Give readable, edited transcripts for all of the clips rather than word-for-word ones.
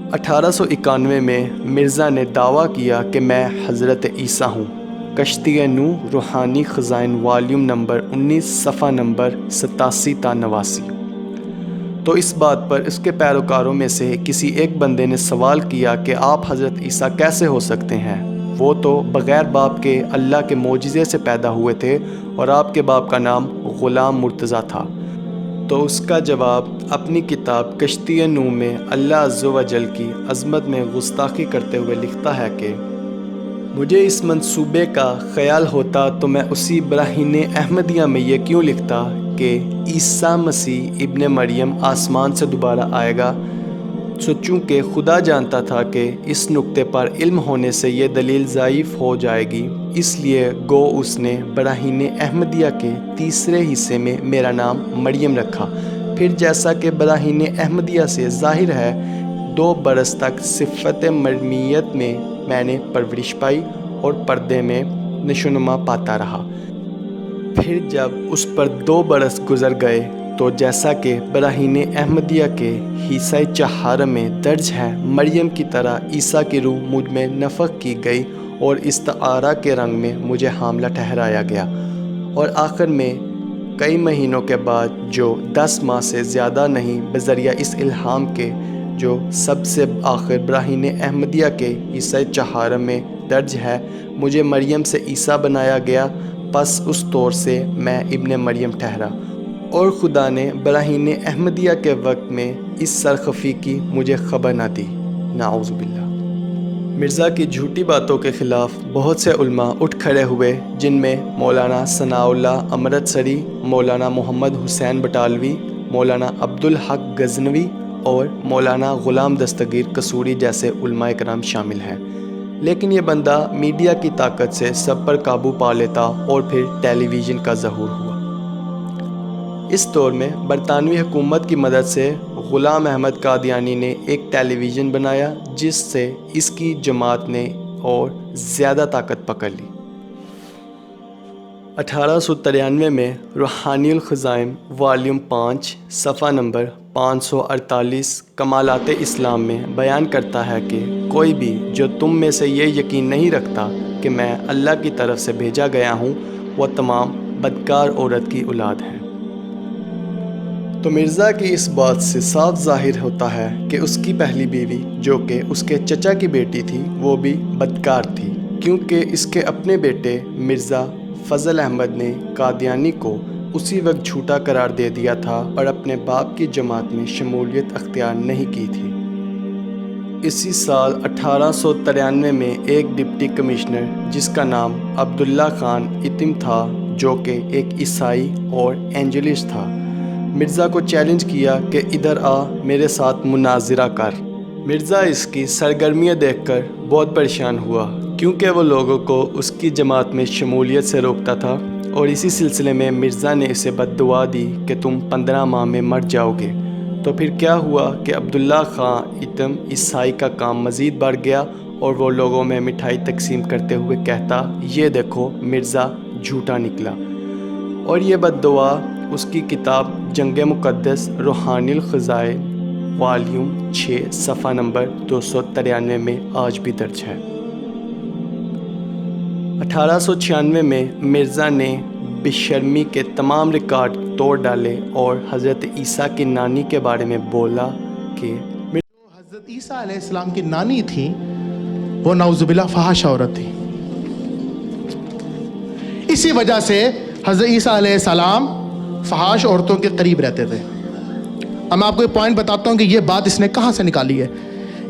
1891 میں مرزا نے دعویٰ کیا کہ میں حضرت عیسیٰ ہوں۔ کشتی نوح روحانی خزائن والیوم نمبر 19 صفحہ نمبر 87 تا 89۔ تو اس بات پر اس کے پیروکاروں میں سے کسی ایک بندے نے سوال کیا کہ آپ حضرت عیسیٰ کیسے ہو سکتے ہیں؟ وہ تو بغیر باپ کے اللہ کے معجزے سے پیدا ہوئے تھے اور آپ کے باپ کا نام غلام مرتضیٰ تھا۔ تو اس کا جواب اپنی کتاب کشتی نوح میں اللہ عز و جل کی عظمت میں گستاخی کرتے ہوئے لکھتا ہے کہ مجھے اس منصوبے کا خیال ہوتا تو میں اسی براہین احمدیہ میں یہ کیوں لکھتا کہ عیسیٰ مسیح ابن مریم آسمان سے دوبارہ آئے گا۔ سو چونکہ خدا جانتا تھا کہ اس نقطے پر علم ہونے سے یہ دلیل ضعیف ہو جائے گی، اس لیے گو اس نے براہین احمدیہ کے تیسرے حصے میں میرا نام مریم رکھا۔ پھر جیسا کہ براہین احمدیہ سے ظاہر ہے 2 برس تک صفت مرمیت میں نے پرورش پائی اور پردے میں نشوونما پاتا رہا۔ پھر جب اس پر 2 برس گزر گئے تو جیسا کہ براہین احمدیہ کے حصہ چہارم میں درج ہے، مریم کی طرح عیسیٰ کی روح مجھ میں نفخ کی گئی اور استعارہ کے رنگ میں مجھے حاملہ ٹھہرایا گیا، اور آخر میں کئی مہینوں کے بعد جو 10 ماہ سے زیادہ نہیں، بذریعہ اس الہام کے جو سب سے آخر براہین احمدیہ کے حصہ چہارم میں درج ہے، مجھے مریم سے عیسیٰ بنایا گیا، پس اس طور سے میں ابن مریم ٹھہرا، اور خدا نے براہین احمدیہ کے وقت میں اس سرخفی کی مجھے خبر نہ دی۔ نعوذ باللہ۔ مرزا کی جھوٹی باتوں کے خلاف بہت سے علماء اٹھ کھڑے ہوئے، جن میں مولانا ثناء اللہ امرتسری، مولانا محمد حسین بٹالوی، مولانا عبدالحق غزنوی اور مولانا غلام دستگیر قصوری جیسے علماء کرام شامل ہیں۔ لیکن یہ بندہ میڈیا کی طاقت سے سب پر قابو پا لیتا اور پھر ٹیلی ویژن کا ظہور ہوا۔ اس دور میں برطانوی حکومت کی مدد سے غلام احمد قادیانی نے ایک ٹیلی ویژن بنایا، جس سے اس کی جماعت نے اور زیادہ طاقت پکڑ لی۔ 1893 میں روحانی الخزائن والیوم 5 صفحہ نمبر 548 کمالات اسلام میں بیان کرتا ہے کہ کوئی بھی جو تم میں سے یہ یقین نہیں رکھتا کہ میں اللہ کی طرف سے بھیجا گیا ہوں، وہ تمام بدکار عورت کی اولاد ہیں۔ تو مرزا کی اس بات سے صاف ظاہر ہوتا ہے کہ اس کی پہلی بیوی جو کہ اس کے چچا کی بیٹی تھی، وہ بھی بدکار تھی، کیونکہ اس کے اپنے بیٹے مرزا فضل احمد نے قادیانی کو اسی وقت جھوٹا قرار دے دیا تھا اور اپنے باپ کی جماعت میں شمولیت اختیار نہیں کی تھی۔ اسی سال 1893 میں ایک ڈپٹی کمشنر جس کا نام عبداللہ خان اتم تھا، جو کہ ایک عیسائی اور اینجلسٹ تھا، مرزا کو چیلنج کیا کہ ادھر آ، میرے ساتھ مناظرہ کر۔ مرزا اس کی سرگرمیاں دیکھ کر بہت پریشان ہوا، کیونکہ وہ لوگوں کو اس کی جماعت میں شمولیت سے روکتا تھا، اور اسی سلسلے میں مرزا نے اسے بد دعا دی کہ تم 15 ماہ میں مر جاؤ گے۔ تو پھر کیا ہوا کہ عبداللہ خان اتم عیسائی کا کام مزید بڑھ گیا، اور وہ لوگوں میں مٹھائی تقسیم کرتے ہوئے کہتا، یہ دیکھو مرزا جھوٹا نکلا۔ اور یہ بد دعا اس کی کتاب جنگ مقدس روحانی الخزائن والیوم 6 صفحہ نمبر 293 میں آج بھی درج ہے۔ 1896 میں مرزا نے بے شرمی کے تمام ریکارڈ توڑ ڈالے اور حضرت عیسیٰ کی نانی کے بارے میں بولا کہ حضرت عیسیٰ علیہ السلام کی نانی تھی، وہ نعوذ باللہ فحش عورت تھی۔ اسی وجہ سے حضرت عیسیٰ علیہ السلام فحش عورتوں کے قریب رہتے تھے۔ اب میں آپ کو ایک پوائنٹ بتاتا ہوں کہ یہ بات اس نے کہاں سے نکالی ہے۔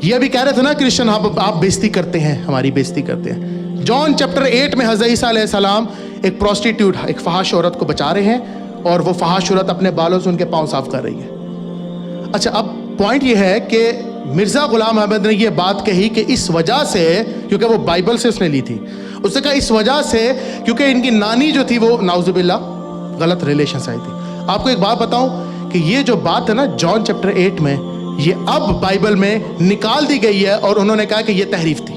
یہ بھی کہہ رہے تھے نا کرسچن، آپ بےزتی کرتے ہیں، ہماری بےزتی کرتے ہیں۔ جان چیپٹر 8 میں حضرت عیسیٰ علیہ السلام ایک پروسٹیٹیوٹ، ایک فحش عورت کو بچا رہے ہیں، اور وہ فحش عورت اپنے بالوں سے ان کے پاؤں صاف کر رہی ہے۔ اچھا، اب پوائنٹ یہ ہے کہ مرزا غلام احمد نے یہ بات کہی کہ اس وجہ سے، کیونکہ وہ بائبل سے اس نے لی تھی، اس نے کہا اس وجہ سے کیونکہ ان کی نانی جو تھی وہ نعوذ باللہ غلط ریلیشن سے آئی تھی۔ آپ کو ایک بات بتاؤں کہ یہ جو بات ہے نا جان چیپٹر 8 میں، یہ اب بائبل میں نکال دی گئی ہے، اور انہوں نے کہا کہ یہ تحریف تھی۔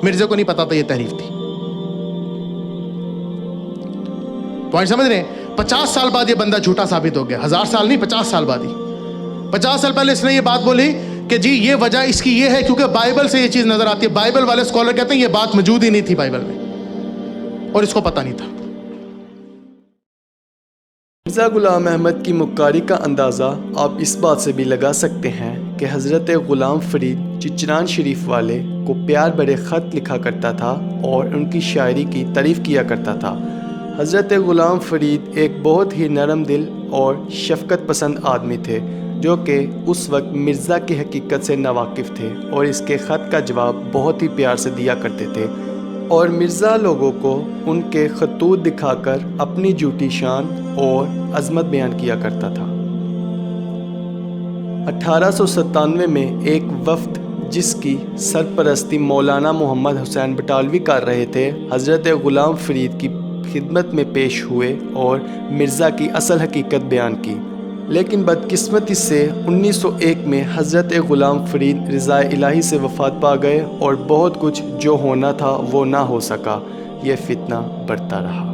مرزا کو نہیں پتا تھا یہ تحریف تھی۔ پوائنٹ سمجھ رہے ہیں؟ 50 سال بعد یہ بندہ جھوٹا ثابت ہو گیا، 1000 سال نہیں، 50 سال بعد ہی۔ 50 سال پہلے اس نے یہ بات بولی کہ جی یہ وجہ اس کی یہ ہے کیونکہ بائبل سے یہ چیز نظر آتی ہے. بائبل والے اسکالر کہتے ہیں یہ بات موجود ہی نہیں تھی بائبل میں اور اس کو پتہ نہیں تھا. مرزا غلام احمد کی مکاری کا اندازہ آپ اس بات سے بھی لگا سکتے ہیں کہ حضرت غلام فرید چچران شریف والے کو پیار بھرے خط لکھا کرتا تھا اور ان کی شاعری کی تعریف کیا کرتا تھا. حضرت غلام فرید ایک بہت ہی نرم دل اور شفقت پسند آدمی تھے جو کہ اس وقت مرزا کی حقیقت سے ناواقف تھے اور اس کے خط کا جواب بہت ہی پیار سے دیا کرتے تھے اور مرزا لوگوں کو ان کے خطوط دکھا کر اپنی جھوٹی شان اور عظمت بیان کیا کرتا تھا. 1897 میں ایک وفد جس کی سرپرستی مولانا محمد حسین بٹالوی کر رہے تھے حضرت غلام فرید کی خدمت میں پیش ہوئے اور مرزا کی اصل حقیقت بیان کی. لیکن بدقسمتی سے 1901 میں حضرت غلام فرید رضا الہی سے وفات پا گئے اور بہت کچھ جو ہونا تھا وہ نہ ہو سکا. یہ فتنہ بڑھتا رہا.